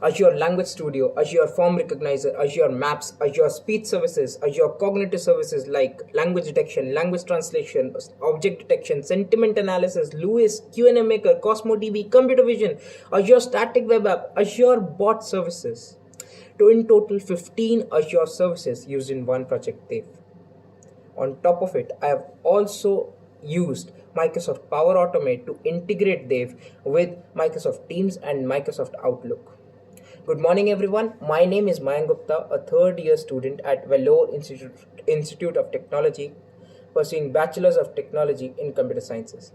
Azure Language Studio, Azure Form Recognizer, Azure Maps, Azure Speech Services, Azure Cognitive Services like language detection, language translation, object detection, sentiment analysis, Lewis, Q&A Maker, Cosmo DB, computer vision, Azure Static Web App, Azure Bot Services. To in total 15 Azure services used in one project Dev. On top of it, I have also used Microsoft Power Automate to integrate Dev with Microsoft Teams and Microsoft Outlook. Good morning, everyone. My name is Mayank Gupta, a third year student at Vellore Institute of Technology, pursuing Bachelor's of Technology in Computer Sciences.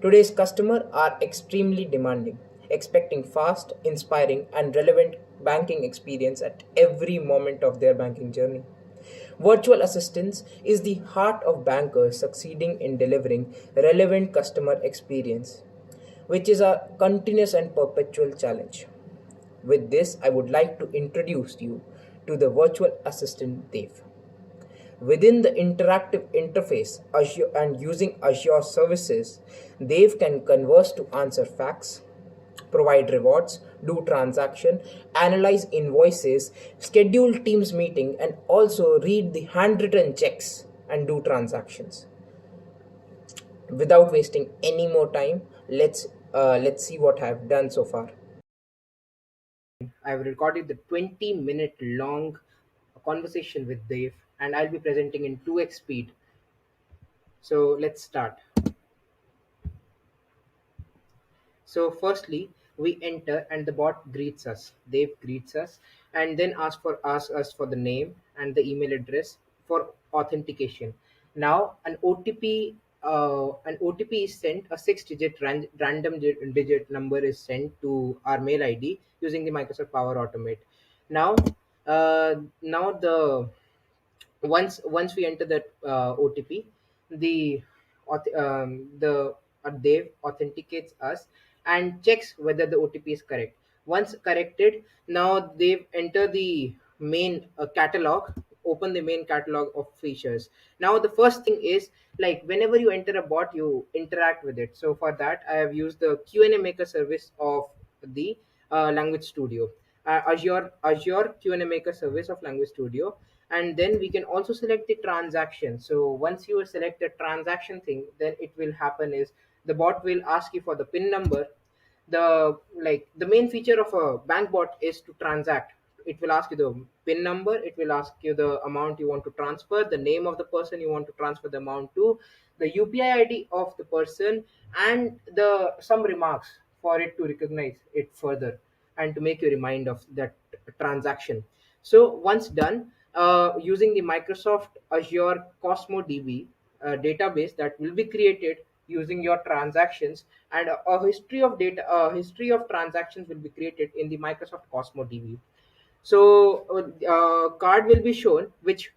Today's customers are extremely demanding, expecting fast, inspiring, and relevant banking experience at every moment of their banking journey. Virtual assistance is the heart of bankers succeeding in delivering relevant customer experience, which is a continuous and perpetual challenge. With this, I would like to introduce you to the virtual assistant Dev. Within the interactive interface Azure and using Azure services, Dev can converse to answer facts, provide rewards, do transaction, analyze invoices, schedule Teams meeting, and also read the handwritten checks and do transactions. Without wasting any more time, let's see what I've done so far. I've recorded the 20-minute long conversation with Dave, and I'll be presenting in 2x speed. So let's start. So firstly, we enter and the bot greets us. Dave greets us and then asks us for the name and the email address for authentication. Now an OTP is sent. A six-digit random digit number is sent to our mail ID using the Microsoft Power Automate. Now, now once we enter that OTP, the Dev authenticates us and checks whether the OTP is correct. Once corrected, now they enter the main catalog, open the main catalog of features. Now the first thing is, like, whenever you enter a bot, you interact with it. So for that, I have used the Q&A Maker service of the Language Studio, Azure Q&A Maker service of Language Studio. And then we can also select the transaction. So once you select the transaction thing, then it will happen is the bot will ask you for the pin number. The main feature of a bank bot is to transact. It will ask you the pin number, it will ask you the amount you want to transfer, the name of the person you want to transfer the amount to, the UPI ID of the person, and the some remarks for it to recognize it further and to make you remind of that transaction. So once done, using the Microsoft Azure Cosmo DB database that will be created using your transactions, and a history of data, a history of transactions will be created in the Microsoft Cosmo DB. So card will be shown which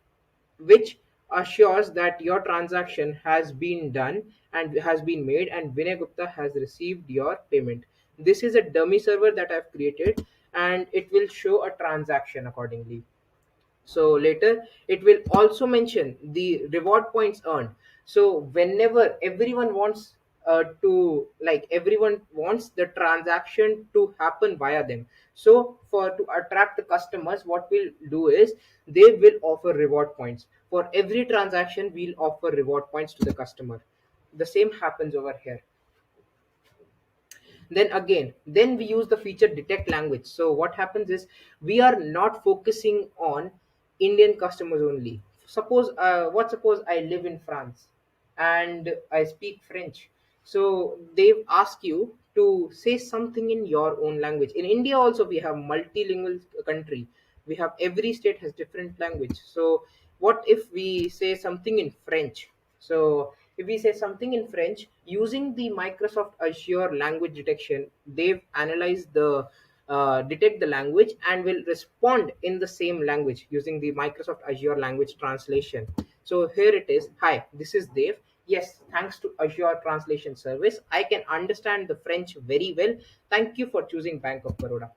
assures that your transaction has been done and has been made, and Vinay Gupta has received your payment. This is a dummy server that I've created, and it will show a transaction accordingly. So later it will also mention the reward points earned. So whenever everyone wants everyone wants the transaction to happen via them, so for to attract the customers, what we'll do is they will offer reward points for every transaction. We'll offer reward points to the customer. The same happens over here. Then we use the feature detect language. So what happens is we are not focusing on Indian customers only. Suppose I live in France and I speak French. So they ask you to say something in your own language. In India also we have multilingual country. We have every state has different language. So what if we say something in French? So if we say something in French using the Microsoft Azure language detection, they've analyzed the detect the language and will respond in the same language using the Microsoft Azure language translation. So here it is. Hi, this is Dev. Yes, thanks to Azure translation service, I can understand the French very well. Thank you for choosing Bank of Baroda.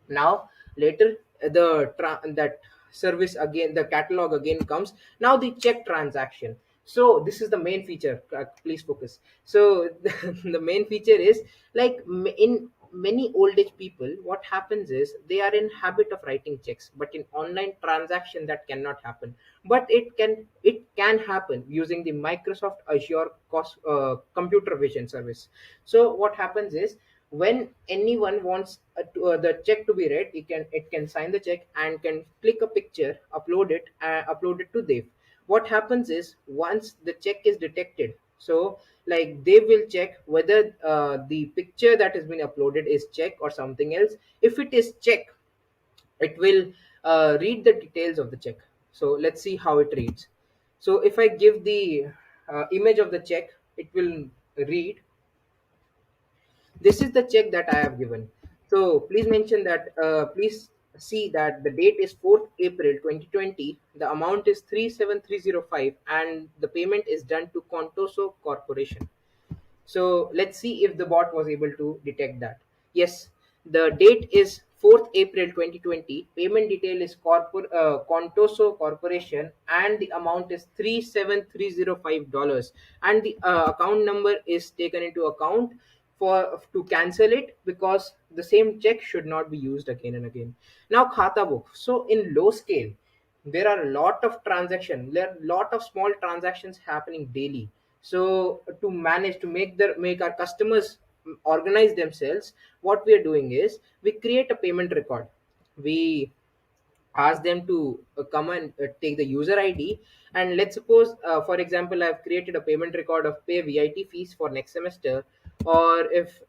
Now later that service again, the catalog again comes. Now the check transaction. So this is the main feature. Please focus. So the main feature is, like, in many old age people, what happens is they are in habit of writing checks, but in online transaction that cannot happen. But it can happen using the Microsoft Azure computer vision service. So what happens is, when anyone wants the check to be read, it can sign the check and can click a picture, upload it to Dev. What happens is, once the check is detected, so like they will check whether the picture that has been uploaded is check or something else. If it is check, it will read the details of the check. So let's see how it reads. So if I give the image of the check, it will read, this is the check that I have given. So please mention that, please see that the date is 4th April 2020. The amount is 37305 and the payment is done to Contoso Corporation. So let's see if the bot was able to detect that. Yes, the date is 4th April 2020. Payment detail is Contoso Corporation and the amount is $37305, and the account number is taken into account for to cancel it, because the same check should not be used again and again. Now Khata book. So in low scale, there are a lot of small transactions happening daily. So to manage, to make our customers organize themselves, what we are doing is, we create a payment record. We ask them to come and take the user ID. And let's suppose, for example, I've created a payment record of pay VIT fees for next semester, or if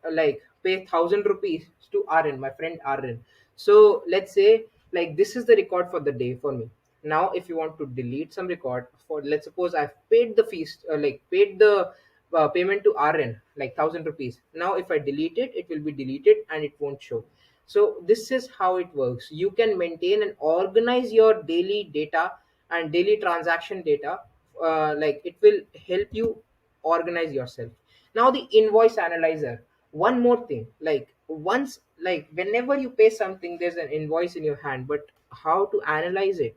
pay 1,000 rupees to RN, my friend RN. So let's say, like, this is the record for the day for me. Now if you want to delete some record, for let's suppose I've paid the fees, paid the payment to RN, like 1,000 rupees. Now if I delete it, it will be deleted and it won't show. So this is how it works. You can maintain and organize your daily data and daily transaction data. It will help you organize yourself. Now the invoice analyzer. One more thing, whenever you pay something, there's an invoice in your hand, but how to analyze it?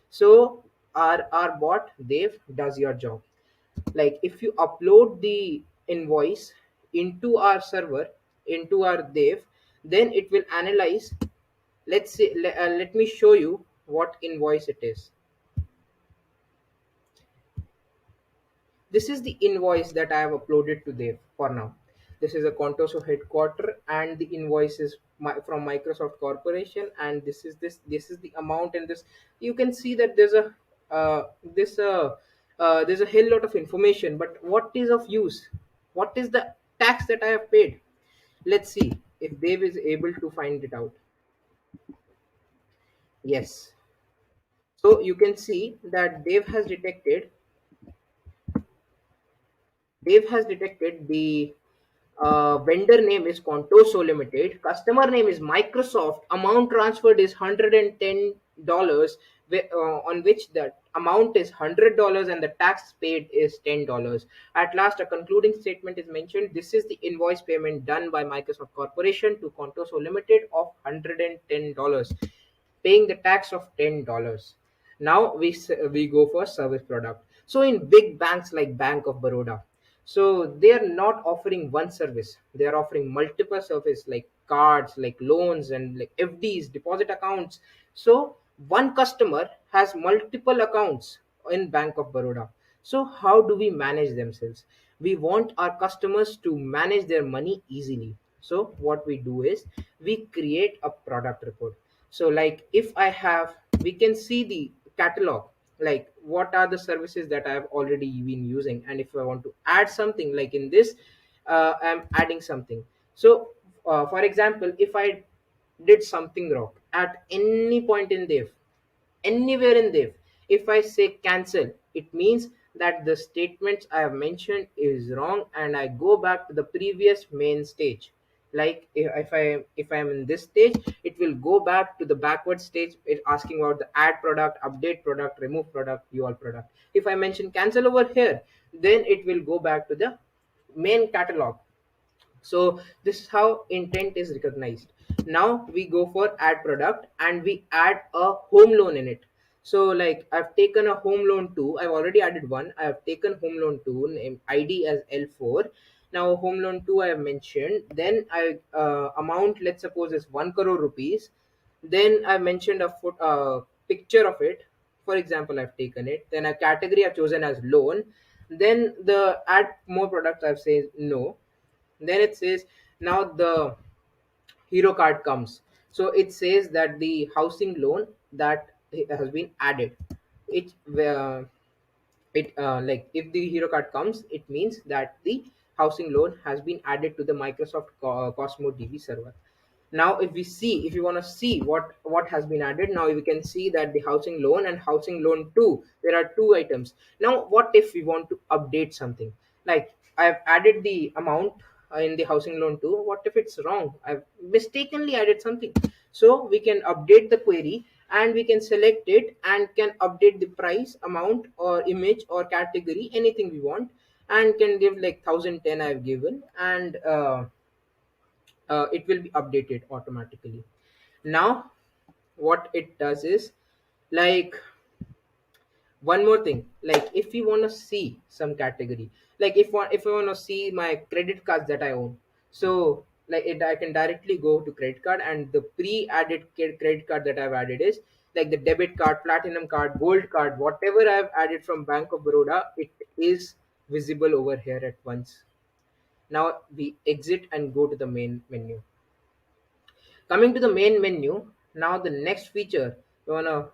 So our bot Dev does your job. Like, if you upload the invoice into our server, into our Dev, then it will analyze. Let me show you what invoice it is. This is the invoice that I have uploaded to Dev for now. This is a Contoso headquarter, and the invoice is from Microsoft Corporation, and this is the amount. And this, you can see that there's a hell lot of information, but what is of use? What is the tax that I have paid? Let's see if Dev is able to find it out. Yes. So you can see that Dave has detected the vendor name is Contoso Limited, customer name is Microsoft, amount transferred is $110, on which the amount is $100 and the tax paid is $10. At last, a concluding statement is mentioned. This is the invoice payment done by Microsoft Corporation to Contoso Limited of $110, paying the tax of $10. Now we go for service product. So in big banks like Bank of Baroda, so they are not offering one service, they are offering multiple service, like cards, like loans, and like FDs, deposit accounts. So one customer has multiple accounts in Bank of Baroda. So how do we manage themselves? We want our customers to manage their money easily. So what we do is, we create a product report. So like, if I have, we can see the catalog, like what are the services that I have already been using, and if I want to add something, like in this, I'm adding something. So for example, if I did something wrong at any point in there, anywhere in there, if I say cancel, it means that the statements I have mentioned is wrong, and I go back to the previous main stage. Like, if I am in this stage, it will go back to the backward stage, it asking about the add product, update product, remove product, view all product. If I mention cancel over here, then it will go back to the main catalog. So this is how intent is recognized. Now we go for add product, and we add a home loan in it. So like, I've taken a home loan 2, I've already added one, I have taken home loan 2, name ID as L4. Now home loan 2 I have mentioned, then I amount, let's suppose, is 1 crore rupees. Then I mentioned a picture of it. For example, I've taken it, then a category I've chosen as loan, then the add more products I've said no. Then it says, now the hero card comes. So it says that the housing loan that has been added, it like if the hero card comes, it means that the housing loan has been added to the Microsoft Cosmo DB server. Now if we see, if you want to see what has been added, now we can see that the housing loan and housing loan 2, there are two items. Now what if we want to update something? Like I've added the amount in the housing loan 2, what if it's wrong, I've mistakenly added something? So we can update the query, and we can select it and can update the price, amount, or image, or category, anything we want, and can give like 1010 I've given, and it will be updated automatically. Now what it does is, like, one more thing, like if we want to see some category, like if I want to see my credit cards that I own, so like it, I can directly go to credit card, and the pre-added credit card that I've added is like the debit card, platinum card, gold card, whatever I've added from Bank of Baroda, it is visible over here at once. Now we exit and go to the main menu. Coming to the main menu, now the next feature you wanna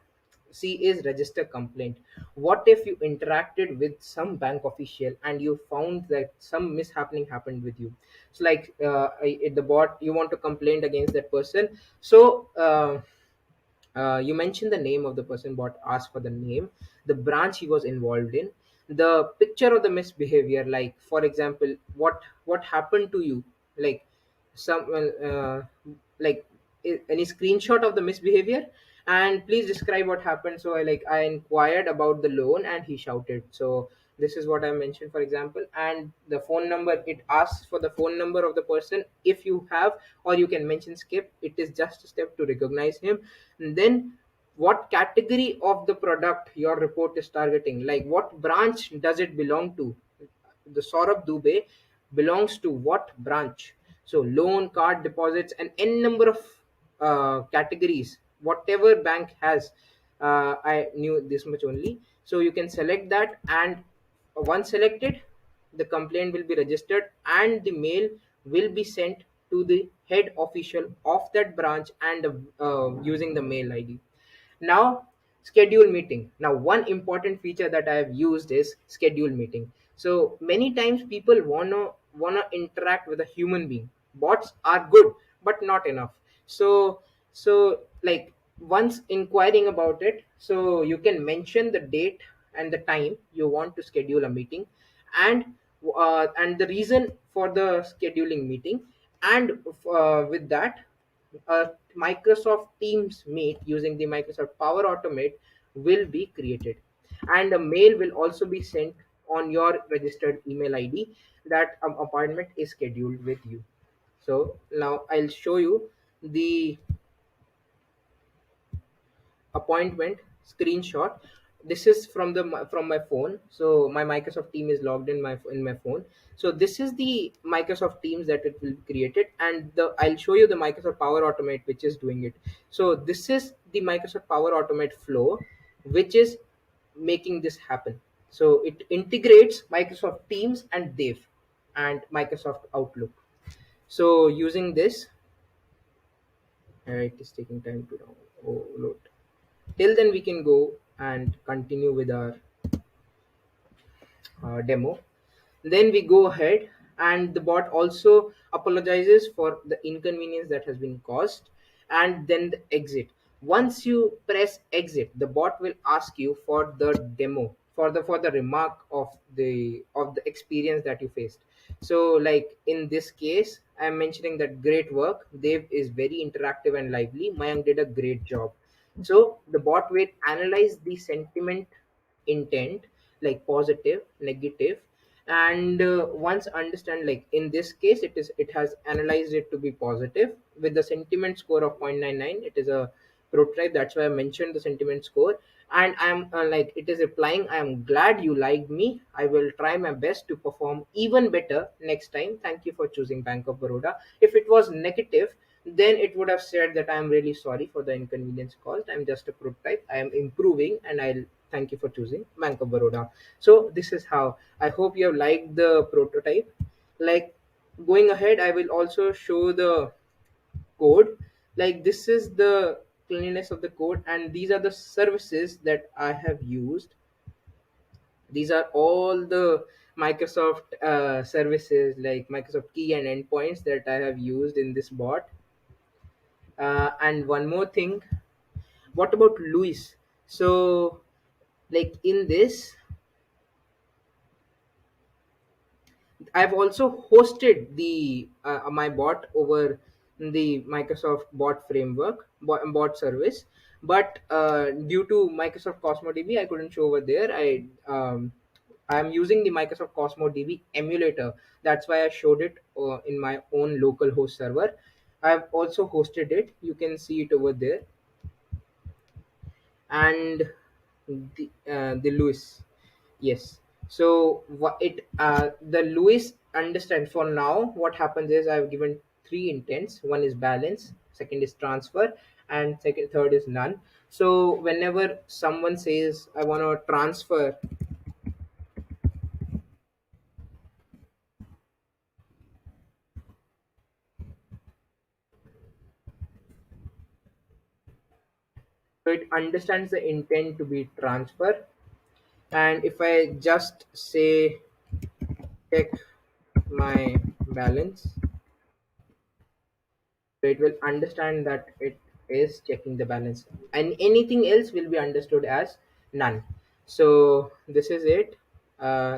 see is register complaint. What if you interacted with some bank official and you found that some mishappening happened with you? So like the bot, you want to complain against that person. So you mention the name of the person, bot ask for the name, the branch he was involved in, the picture of the misbehavior, like for example, what happened to you, like some like any screenshot of the misbehavior, and please describe what happened. So I inquired about the loan and he shouted. So this is what I mentioned, for example. And the phone number, it asks for the phone number of the person if you have, or you can mention skip, it is just a step to recognize him. And then what category of the product your report is targeting, like what branch does it belong to, the Saurabh Dubey belongs to what branch. So loan, card, deposits, and n number of categories, whatever bank has. I knew this much only. So you can select that, and once selected, the complaint will be registered, and the mail will be sent to the head official of that branch, and using the mail ID. Now schedule meeting. Now one important feature that I have used is schedule meeting. So many times people wanna interact with a human being. Bots are good but not enough. So like once inquiring about it, so you can mention the date and the time you want to schedule a meeting, and the reason for the scheduling meeting, and with that, a Microsoft Teams meet using the Microsoft Power Automate will be created, and a mail will also be sent on your registered email ID that an appointment is scheduled with you. So now I'll show you the appointment screenshot. This is from my phone. So my Microsoft team is logged in my phone. So this is the Microsoft Teams that it will be created, and the I'll show you the Microsoft Power Automate which is doing it. So this is the Microsoft Power Automate flow which is making this happen. So it integrates Microsoft Teams and Dev and Microsoft Outlook. So using this, it is taking time to load. Till then we can go and continue with our demo. Then we go ahead, and the bot also apologizes for the inconvenience that has been caused, and then the exit. Once you press exit, the bot will ask you for the demo, for the remark of the experience that you faced. So like in this case, I'm mentioning that great work, Dev is very interactive and lively, Mayank did a great job. So the bot will analyze the sentiment, intent, like positive, negative, and once understand, like in this case, it has analyzed it to be positive with the sentiment score of 0.99. It is a prototype. That's why I mentioned the sentiment score. And I'm like, it is replying, I am glad you liked me. I will try my best to perform even better next time. Thank you for choosing Bank of Baroda. If it was negative, then it would have said that I am really sorry for the inconvenience caused. I'm just a prototype. I am improving, and I'll thank you for choosing Bank of Baroda. So this is how. I hope you have liked the prototype. Like, going ahead, I will also show the code. Like, this is the cleanliness of the code, and these are the services that I have used. These are all the Microsoft services, like Microsoft key and endpoints, that I have used in this bot. And one more thing, what about Luis? So, like, in this, I've also hosted the my bot over the Microsoft bot framework, bot service. But due to Microsoft Cosmo DB, I couldn't show over there. I'm using the Microsoft Cosmo DB emulator. That's why I showed it in my own local host server. I've also hosted it. You can see it over there. And the Lewis, yes. So what it the Lewis understand, for now what happens is I've given three intents. One is balance, second is transfer, and third is none. So whenever someone says I want to transfer, so it understands the intent to be transfer. And if I just say check my balance, so it will understand that it is checking the balance, and anything else will be understood as none. So this is it.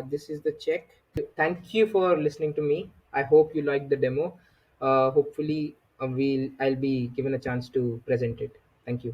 This is the check. Thank you for listening to me. I hope you liked the demo. Hopefully, I'll be given a chance to present it. Thank you.